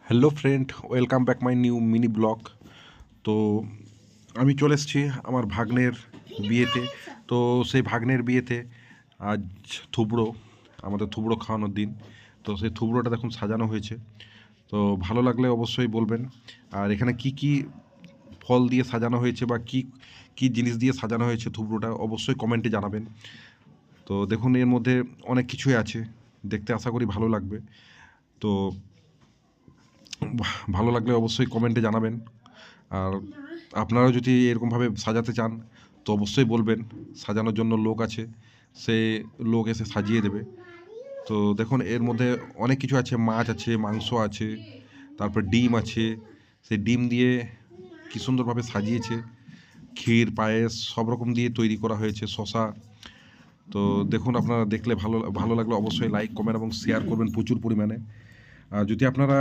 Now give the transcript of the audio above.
Hello friend, welcome back my new mini blog. তো আমি চলে এসেছি আমার ভাগ্নের বিয়েতে। তো সেই ভাগ্নের বিয়েতে আজ থুবড়ো, আমাদের থুবড়ো খাওয়ানোর দিন। তো সেই থুবড়োটা দেখুন সাজানো হয়েছে। তো ভালো লাগলে অবশ্যই বলবেন। আর এখানে কি কি ফল দিয়ে সাজানো হয়েছে বা কি কি জিনিস দিয়ে সাজানো হয়েছে থুবড়োটা অবশ্যই কমেন্টে জানাবেন। তো দেখুন এর মধ্যে অনেক কিছুই আছে, দেখতে আশা করি ভালো লাগবে। তো ভালো লাগলে অবশ্যই কমেন্টে জানাবেন। আর আপনারাও যদি এরকমভাবে সাজাতে চান তো অবশ্যই বলবেন, সাজানোর জন্য লোক আছে, সে লোক এসে সাজিয়ে দেবে। তো দেখুন এর মধ্যে অনেক কিছু আছে, মাছ আছে, মাংস আছে, তারপর ডিম আছে। সেই ডিম দিয়ে কি সুন্দরভাবে সাজিয়েছে, ক্ষীর পায়েস সব রকম দিয়ে তৈরি করা হয়েছে, শশা। তো দেখুন আপনারা দেখলে ভালো ভালো লাগলে অবশ্যই লাইক কমেন্ট এবং শেয়ার করবেন প্রচুর পরিমাণে। আর যদি আপনারা